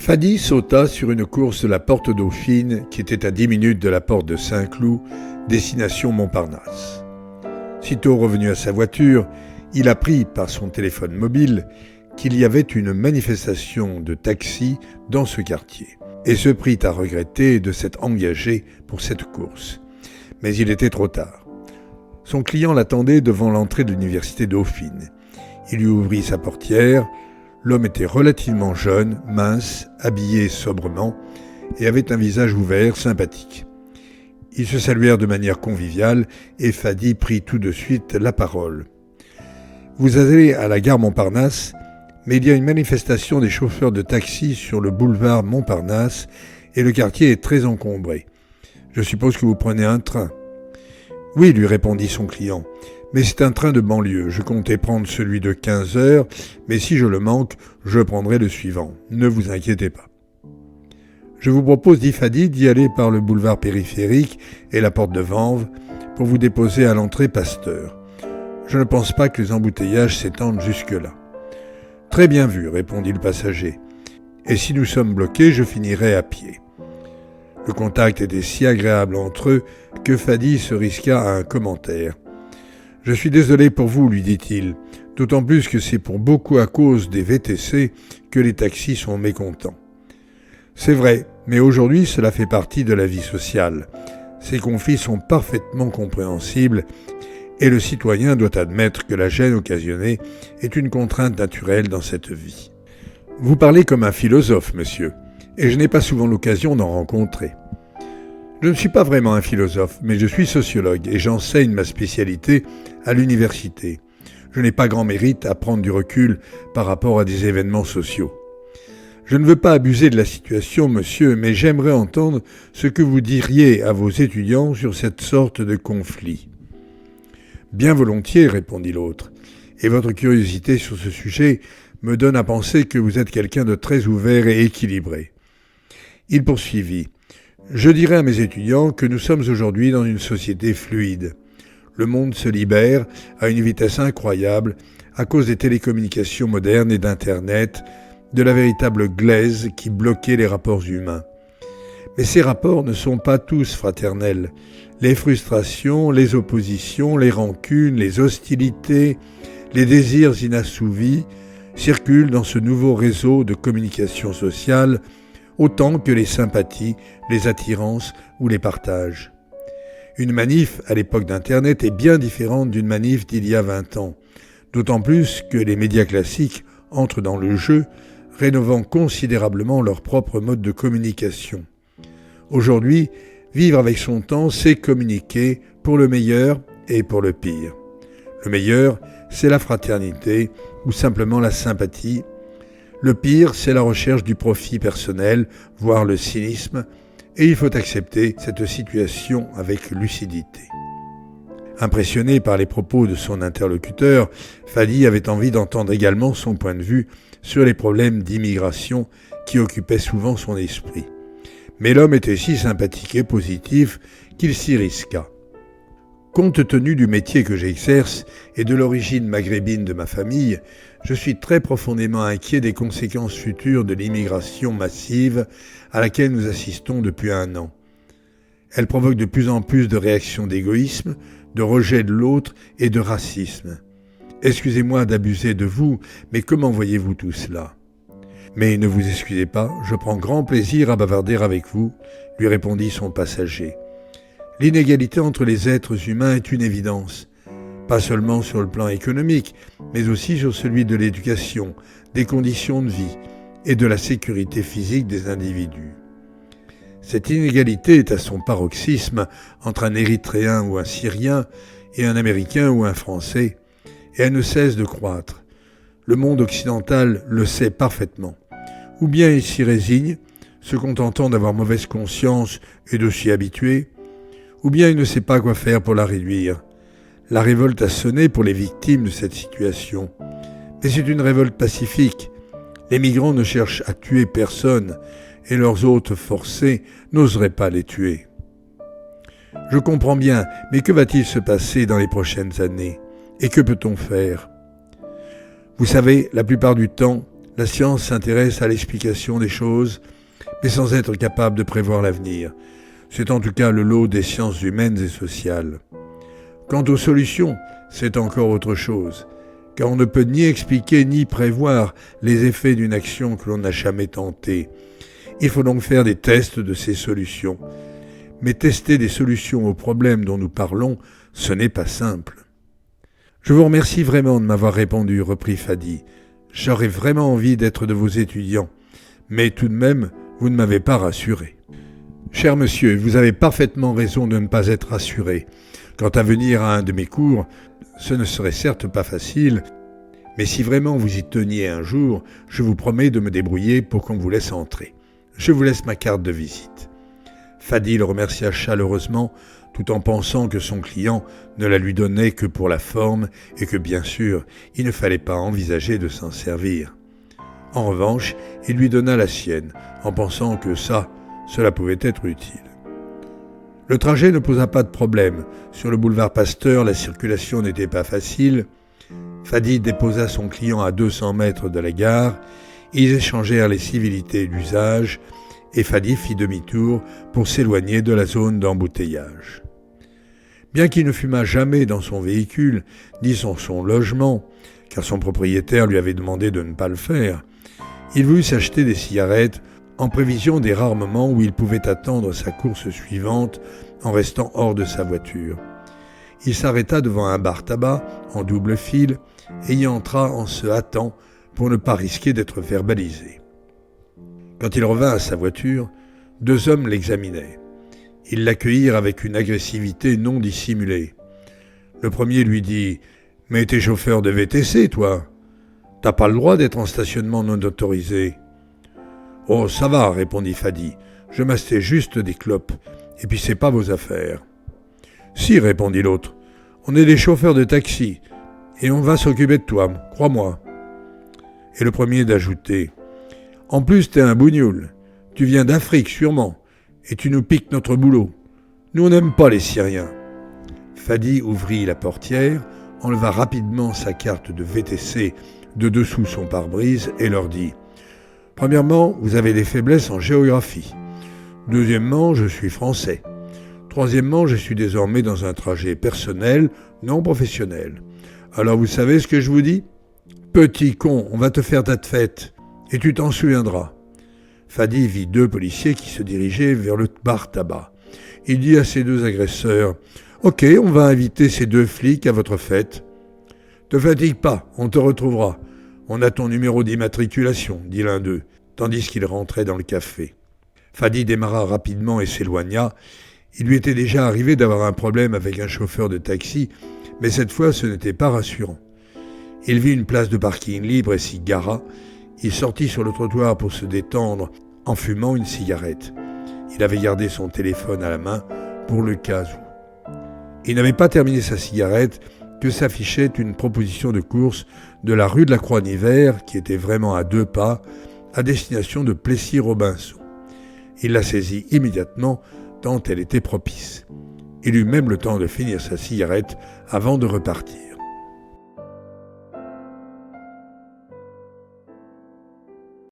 Fadi sauta sur une course de la porte Dauphine qui était à 10 minutes de la porte de Saint-Cloud, destination Montparnasse. Sitôt revenu à sa voiture, il apprit par son téléphone mobile qu'il y avait une manifestation de taxis dans ce quartier et se prit à regretter de s'être engagé pour cette course. Mais il était trop tard. Son client l'attendait devant l'entrée de l'université Dauphine. Il lui ouvrit sa portière. L'homme était relativement jeune, mince, habillé sobrement et avait un visage ouvert, sympathique. Ils se saluèrent de manière conviviale et Fadi prit tout de suite la parole. « Vous allez à la gare Montparnasse, mais il y a une manifestation des chauffeurs de taxi sur le boulevard Montparnasse et le quartier est très encombré. Je suppose que vous prenez un train. » « Oui, lui répondit son client, mais c'est un train de banlieue. Je comptais prendre celui de 15 heures, mais si je le manque, je prendrai le suivant. Ne vous inquiétez pas. » « Je vous propose, dit Fadi, d'y aller par le boulevard périphérique et la porte de Vanves pour vous déposer à l'entrée Pasteur. Je ne pense pas que les embouteillages s'étendent jusque-là. »« Très bien vu, répondit le passager. Et si nous sommes bloqués, je finirai à pied. » Le contact était si agréable entre eux que Fadi se risqua à un commentaire. « Je suis désolé pour vous, lui dit-il, d'autant plus que c'est pour beaucoup à cause des VTC que les taxis sont mécontents. » C'est vrai, mais aujourd'hui cela fait partie de la vie sociale. Ces conflits sont parfaitement compréhensibles et le citoyen doit admettre que la gêne occasionnée est une contrainte naturelle dans cette vie. Vous parlez comme un philosophe, monsieur, et je n'ai pas souvent l'occasion d'en rencontrer. Je ne suis pas vraiment un philosophe, mais je suis sociologue et j'enseigne ma spécialité à l'université. Je n'ai pas grand mérite à prendre du recul par rapport à des événements sociaux. Je ne veux pas abuser de la situation, monsieur, mais j'aimerais entendre ce que vous diriez à vos étudiants sur cette sorte de conflit. Bien volontiers, répondit l'autre, et votre curiosité sur ce sujet me donne à penser que vous êtes quelqu'un de très ouvert et équilibré. Il poursuivit. Je dirais à mes étudiants que nous sommes aujourd'hui dans une société fluide. Le monde se libère à une vitesse incroyable à cause des télécommunications modernes et d'Internet, de la véritable glaise qui bloquait les rapports humains. Mais ces rapports ne sont pas tous fraternels. Les frustrations, les oppositions, les rancunes, les hostilités, les désirs inassouvis circulent dans ce nouveau réseau de communication sociale autant que les sympathies, les attirances ou les partages. Une manif à l'époque d'Internet est bien différente d'une manif d'il y a 20 ans, d'autant plus que les médias classiques entrent dans le jeu, rénovant considérablement leur propre mode de communication. Aujourd'hui, vivre avec son temps, c'est communiquer pour le meilleur et pour le pire. Le meilleur, c'est la fraternité ou simplement la sympathie. Le pire, c'est la recherche du profit personnel, voire le cynisme, et il faut accepter cette situation avec lucidité. Impressionné par les propos de son interlocuteur, Fadi avait envie d'entendre également son point de vue sur les problèmes d'immigration qui occupaient souvent son esprit. Mais l'homme était si sympathique et positif qu'il s'y risqua. Compte tenu du métier que j'exerce et de l'origine maghrébine de ma famille, je suis très profondément inquiet des conséquences futures de l'immigration massive à laquelle nous assistons depuis 1 an. Elle provoque de plus en plus de réactions d'égoïsme, de rejet de l'autre et de racisme. Excusez-moi d'abuser de vous, mais comment voyez-vous tout cela ? Mais ne vous excusez pas, je prends grand plaisir à bavarder avec vous, lui répondit son passager. L'inégalité entre les êtres humains est une évidence, pas seulement sur le plan économique, mais aussi sur celui de l'éducation, des conditions de vie et de la sécurité physique des individus. Cette inégalité est à son paroxysme entre un Érythréen ou un Syrien et un Américain ou un Français, et elle ne cesse de croître. Le monde occidental le sait parfaitement. Ou bien il s'y résigne, se contentant d'avoir mauvaise conscience et de s'y habituer, ou bien il ne sait pas quoi faire pour la réduire. La révolte a sonné pour les victimes de cette situation. Mais c'est une révolte pacifique. Les migrants ne cherchent à tuer personne, et leurs hôtes forcés n'oseraient pas les tuer. Je comprends bien, mais que va-t-il se passer dans les prochaines années ? Et que peut-on faire ? Vous savez, la plupart du temps, La science s'intéresse à l'explication des choses, mais sans être capable de prévoir l'avenir. C'est en tout cas le lot des sciences humaines et sociales. Quant aux solutions, c'est encore autre chose, car on ne peut ni expliquer ni prévoir les effets d'une action que l'on n'a jamais tentée. Il faut donc faire des tests de ces solutions. Mais tester des solutions aux problèmes dont nous parlons, ce n'est pas simple. « Je vous remercie vraiment de m'avoir répondu, reprit Fadi. J'aurais vraiment envie d'être de vos étudiants, mais tout de même, vous ne m'avez pas rassuré. » « Cher monsieur, vous avez parfaitement raison de ne pas être rassuré. Quant à venir à un de mes cours, ce ne serait certes pas facile, mais si vraiment vous y teniez un jour, je vous promets de me débrouiller pour qu'on vous laisse entrer. Je vous laisse ma carte de visite. » Fadi le remercia chaleureusement, tout en pensant que son client ne la lui donnait que pour la forme et que, bien sûr, il ne fallait pas envisager de s'en servir. En revanche, il lui donna la sienne, en pensant que cela pouvait être utile. Le trajet ne posa pas de problème. Sur le boulevard Pasteur, la circulation n'était pas facile. Fadi déposa son client à 200 mètres de la gare. Ils échangèrent les civilités d'usage et Fadi fit demi-tour pour s'éloigner de la zone d'embouteillage. Bien qu'il ne fumât jamais dans son véhicule, ni dans son logement, car son propriétaire lui avait demandé de ne pas le faire, il voulut s'acheter des cigarettes en prévision des rares moments où il pouvait attendre sa course suivante en restant hors de sa voiture. Il s'arrêta devant un bar tabac en double file et y entra en se hâtant pour ne pas risquer d'être verbalisé. Quand il revint à sa voiture, 2 hommes l'examinaient. Ils l'accueillirent avec une agressivité non dissimulée. Le premier lui dit « Mais t'es chauffeur de VTC, toi. T'as pas le droit d'être en stationnement non autorisé. » « Oh, ça va, répondit Fadi. Je mastais juste des clopes, et puis c'est pas vos affaires. »« Si, répondit l'autre. On est des chauffeurs de taxi, et on va s'occuper de toi, crois-moi. » Et le premier d'ajouter. « En plus, t'es un bougnoul. Tu viens d'Afrique, sûrement, et tu nous piques notre boulot. Nous, on n'aime pas les Syriens. » Fadi ouvrit la portière, enleva rapidement sa carte de VTC de dessous son pare-brise et leur dit « Premièrement, vous avez des faiblesses en géographie. Deuxièmement, je suis français. Troisièmement, je suis désormais dans un trajet personnel, non professionnel. Alors vous savez ce que je vous dis ? Petit con, on va te faire ta fête, et tu t'en souviendras. » Fadi vit 2 policiers qui se dirigeaient vers le bar tabac. Il dit à ses 2 agresseurs « Ok, on va inviter ces 2 flics à votre fête. »« Te fatigue pas, on te retrouvera. On a ton numéro d'immatriculation, dit l'un d'eux, tandis qu'il rentrait dans le café. Fadi démarra rapidement et s'éloigna. Il lui était déjà arrivé d'avoir un problème avec un chauffeur de taxi, mais cette fois ce n'était pas rassurant. Il vit une place de parking libre et s'y gara. Il sortit sur le trottoir pour se détendre en fumant une cigarette. Il avait gardé son téléphone à la main pour le cas où. Il n'avait pas terminé sa cigarette que s'affichait une proposition de course de la rue de la Croix-Nivert, qui était vraiment à 2 pas, à destination de Plessis-Robinson. Il la saisit immédiatement, tant elle était propice. Il eut même le temps de finir sa cigarette avant de repartir.